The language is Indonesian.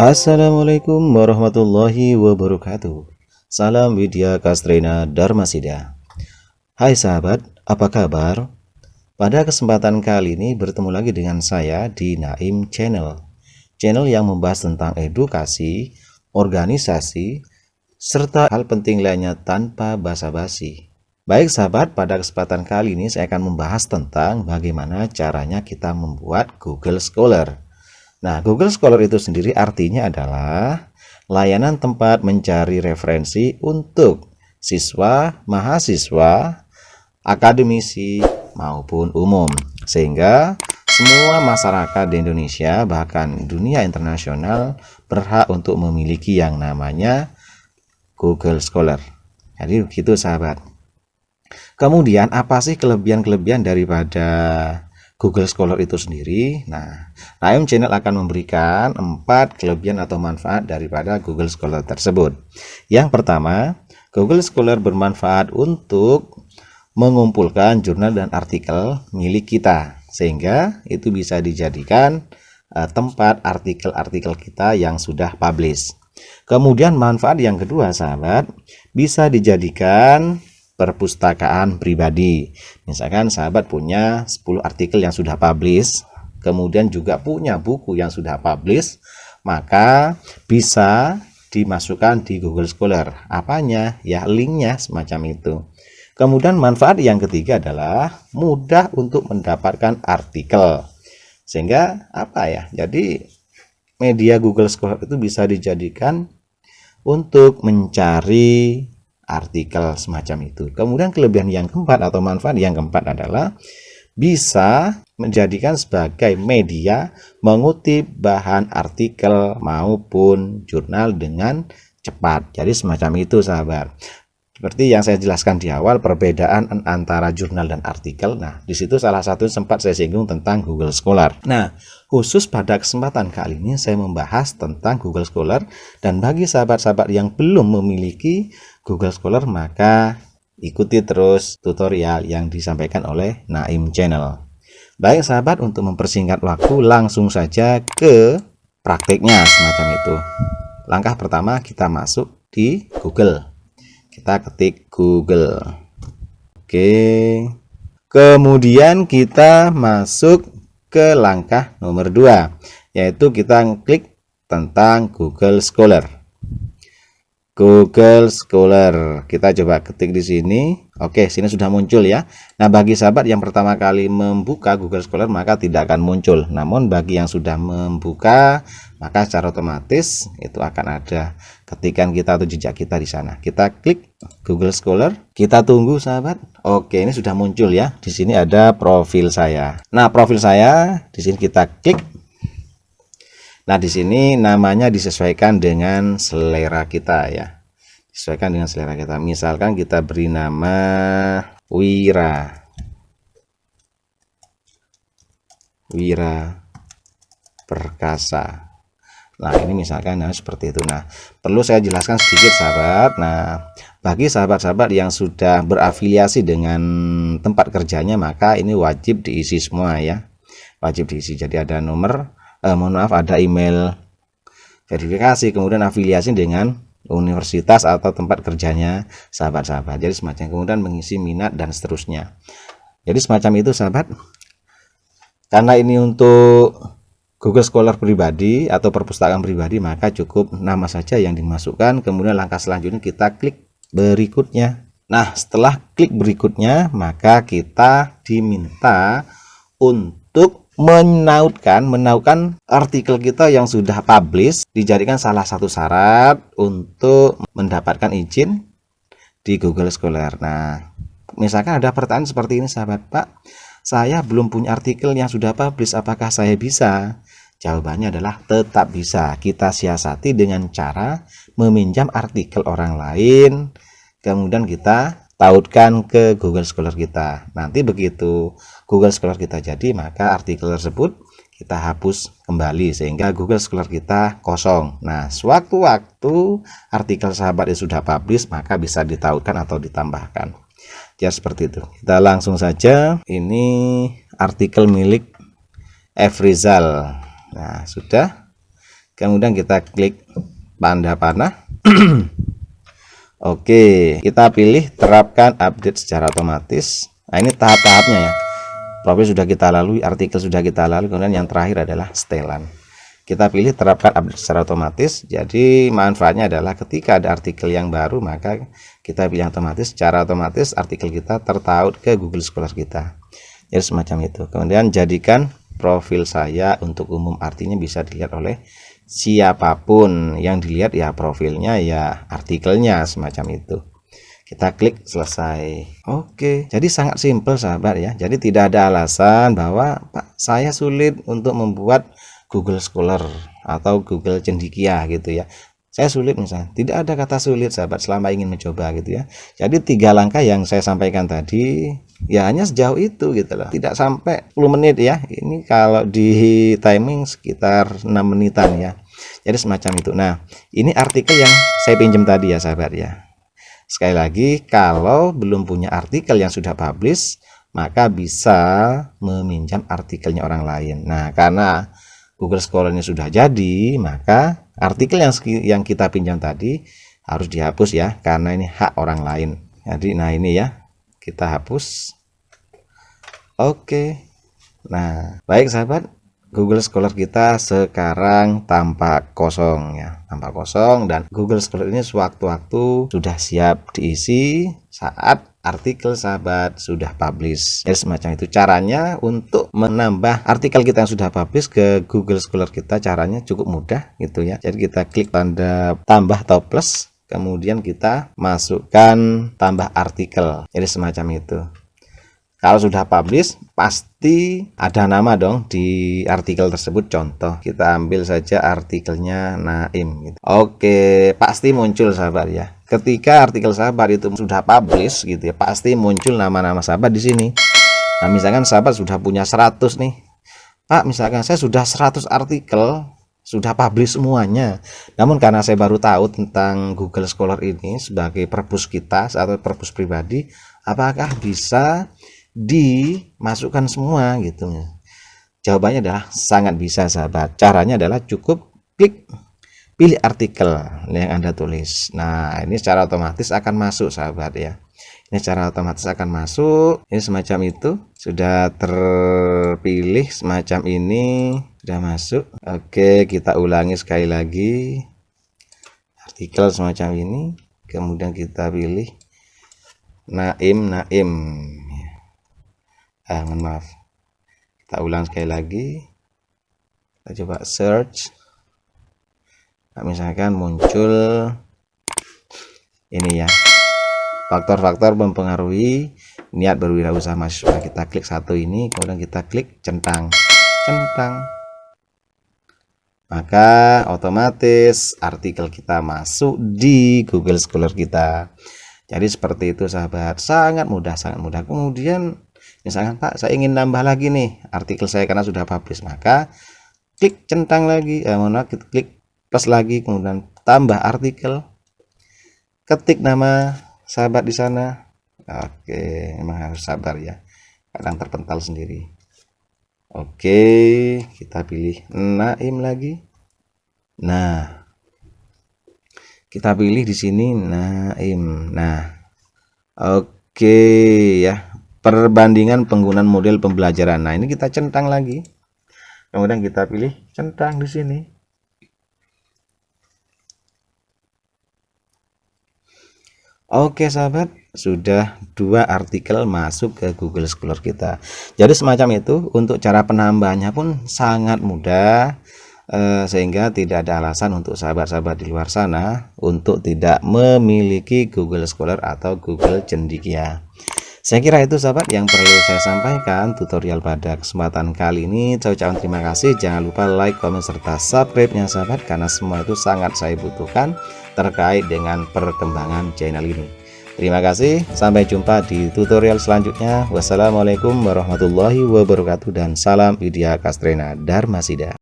Assalamualaikum warahmatullahi wabarakatuh. Salam Widya Kastrena Dharmasida. Hai sahabat, apa kabar? Pada kesempatan kali ini bertemu lagi dengan saya di Naim Channel. Channel yang membahas tentang edukasi, organisasi, serta hal penting lainnya tanpa basa-basi. Baik sahabat, pada kesempatan kali ini saya akan membahas tentang bagaimana caranya kita membuat Google Scholar. Nah, Google Scholar itu sendiri artinya adalah layanan tempat mencari referensi untuk siswa, mahasiswa, akademisi, maupun umum. Sehingga semua masyarakat di Indonesia, bahkan dunia internasional, berhak untuk memiliki yang namanya Google Scholar. Jadi begitu sahabat. Kemudian apa sih kelebihan-kelebihan daripada Google Scholar itu sendiri? Nah, Naim Channel akan memberikan 4 kelebihan atau manfaat daripada Google Scholar tersebut. Yang pertama, Google Scholar bermanfaat untuk mengumpulkan jurnal dan artikel milik kita, sehingga itu bisa dijadikan tempat artikel-artikel kita yang sudah publish. Kemudian manfaat yang kedua sahabat, bisa dijadikan perpustakaan pribadi. Misalkan sahabat punya 10 artikel yang sudah publish, kemudian juga punya buku yang sudah publish, maka bisa dimasukkan di Google Scholar. Apanya? Ya linknya semacam itu. Kemudian manfaat yang ketiga adalah mudah untuk mendapatkan artikel. Sehingga apa ya? Jadi media Google Scholar itu bisa dijadikan untuk mencari artikel semacam itu. Kemudian kelebihan yang keempat atau manfaat yang keempat adalah bisa menjadikan sebagai media mengutip bahan artikel maupun jurnal dengan cepat. Jadi semacam itu sahabat. Seperti yang saya jelaskan di awal, perbedaan antara jurnal dan artikel. Nah, di situ salah satu sempat saya singgung tentang Google Scholar. Nah, khusus pada kesempatan kali ini saya membahas tentang Google Scholar, dan bagi sahabat-sahabat yang belum memiliki Google Scholar maka ikuti terus tutorial yang disampaikan oleh Naim Channel. Baik sahabat, untuk mempersingkat waktu langsung saja ke prakteknya semacam itu. Langkah pertama, kita masuk di Google. Kita ketik Google. Oke. Kemudian kita masuk ke langkah nomor 2, yaitu kita klik tentang Google Scholar. Google Scholar. Kita coba ketik di sini. Oke, sini sudah muncul ya. Nah, bagi sahabat yang pertama kali membuka Google Scholar maka tidak akan muncul. Namun bagi yang sudah membuka, maka secara otomatis itu akan ada ketikan kita atau jejak kita di sana. Kita klik Google Scholar. Kita tunggu sahabat. Oke, ini sudah muncul ya. Di sini ada profil saya. Nah, profil saya di sini kita klik. Nah, di sini namanya disesuaikan dengan selera kita ya. Disesuaikan dengan selera kita. Misalkan kita beri nama Wira. Wira Perkasa. Nah, ini misalkan seperti itu. Nah, perlu saya jelaskan sedikit sahabat. Nah, bagi sahabat-sahabat yang sudah berafiliasi dengan tempat kerjanya maka ini wajib diisi semua ya. Wajib diisi. Jadi ada nomor ada email verifikasi, kemudian afiliasi dengan universitas atau tempat kerjanya sahabat-sahabat. Jadi semacam, kemudian mengisi minat dan seterusnya. Jadi semacam itu sahabat. Karena ini untuk Google Scholar pribadi atau perpustakaan pribadi maka cukup nama saja yang dimasukkan. Kemudian langkah selanjutnya kita klik berikutnya. Nah, setelah klik berikutnya maka kita diminta untuk menautkan artikel kita yang sudah publish, dijadikan salah satu syarat untuk mendapatkan izin di Google Scholar. Nah, misalkan ada pertanyaan seperti ini sahabat, Pak, saya belum punya artikel yang sudah publish, apakah saya bisa? Jawabannya adalah tetap bisa. Kita siasati dengan cara meminjam artikel orang lain, kemudian kita tautkan ke Google Scholar kita. Nanti begitu Google Scholar kita jadi, maka artikel tersebut kita hapus kembali sehingga Google Scholar kita kosong. Nah, sewaktu-waktu artikel sahabat yang sudah publish maka bisa ditautkan atau ditambahkan. Ya seperti itu. Kita langsung saja. Ini artikel milik F. Rizal. Nah, sudah. kemudian kita klik tanda panah. Oke, kita pilih terapkan update secara otomatis. Nah, ini tahap-tahapnya ya. Profil sudah kita lalui, artikel sudah kita lalui, kemudian yang terakhir adalah setelan. Kita pilih terapkan update secara otomatis. Jadi manfaatnya adalah ketika ada artikel yang baru, maka kita pilih otomatis, secara otomatis artikel kita tertaut ke Google Scholar kita. Jadi semacam itu. Kemudian jadikan profil saya untuk umum, artinya bisa dilihat oleh siapapun. Yang dilihat ya profilnya, ya artikelnya, semacam itu. Kita klik selesai. Oke, jadi sangat simpel sahabat ya. Jadi tidak ada alasan bahwa Pak, saya sulit untuk membuat Google Scholar atau Google Cendekia gitu ya. Saya sulit misalnya. Tidak ada kata sulit sahabat selama ingin mencoba gitu ya. Jadi 3 langkah yang saya sampaikan tadi ya hanya sejauh itu gitu loh. Tidak sampai 10 menit ya. Ini kalau di timing sekitar 6 menitan ya. Jadi semacam itu. Nah, ini artikel yang saya pinjam tadi ya sahabat ya. Sekali lagi, kalau belum punya artikel yang sudah publish, maka bisa meminjam artikelnya orang lain. Nah, karena Google Scholar-nya sudah jadi, maka artikel yang kita pinjam tadi harus dihapus ya, karena ini hak orang lain. Jadi, nah ini ya, kita hapus. Oke. Nah, baik sahabat, Google Scholar kita sekarang tampak kosong ya, tampak kosong, dan Google Scholar ini sewaktu-waktu sudah siap diisi saat artikel sahabat sudah publish. Jadi semacam itu caranya untuk menambah artikel kita yang sudah publish ke Google Scholar kita. Caranya cukup mudah gitu ya. Jadi kita klik tanda tambah atau plus, kemudian kita masukkan tambah artikel. Jadi semacam itu. Kalau sudah publish, pasti ada nama dong di artikel tersebut. Contoh, kita ambil saja artikelnya Naim gitu. Oke, pasti muncul sahabat ya. Ketika artikel sahabat itu sudah publish gitu ya, pasti muncul nama-nama sahabat di sini. Nah, misalkan sahabat sudah punya 100 nih. Pak, misalkan saya sudah 100 artikel, sudah publish semuanya. Namun karena saya baru tahu tentang Google Scholar ini sebagai perpus kita atau perpus pribadi, apakah bisa dimasukkan semua gitu? Jawabannya adalah sangat bisa sahabat. Caranya adalah cukup klik pilih artikel yang Anda tulis. Nah, ini secara otomatis akan masuk sahabat ya. Ini secara otomatis akan masuk. Ini semacam itu, sudah terpilih semacam ini, sudah masuk. Oke, kita ulangi sekali lagi. Artikel semacam ini, kemudian kita pilih Naim. Mohon maaf, kita ulang sekali lagi. Kita coba search. Nah, misalkan muncul ini ya, faktor-faktor mempengaruhi niat berwirausaha mahasiswa. Kita klik satu ini, kemudian kita klik centang, maka otomatis artikel kita masuk di Google Scholar kita. Jadi seperti itu sahabat, sangat mudah. Kemudian misalkan Pak, saya ingin nambah lagi nih artikel saya karena sudah publish, maka klik centang lagi, klik plus lagi, kemudian tambah artikel, ketik nama sahabat di sana. Oke, memang harus sabar ya, kadang terpental sendiri. Oke, kita pilih Naim lagi. Nah, kita pilih di sini Naim. Nah, oke ya, perbandingan penggunaan model pembelajaran. Nah, ini kita centang lagi. Kemudian kita pilih centang di sini. Oke sahabat, sudah 2 artikel masuk ke Google Scholar kita. Jadi semacam itu, untuk cara penambahannya pun sangat mudah, sehingga tidak ada alasan untuk sahabat-sahabat di luar sana untuk tidak memiliki Google Scholar atau Google Cendekia. Saya kira itu sahabat yang perlu saya sampaikan tutorial pada kesempatan kali ini. Saya ucapkan terima kasih. Jangan lupa like, komen, serta subscribe-nya sahabat, karena semua itu sangat saya butuhkan terkait dengan perkembangan channel ini. Terima kasih. Sampai jumpa di tutorial selanjutnya. Wassalamualaikum warahmatullahi wabarakatuh, dan salam Widya Castrena Dharmasida.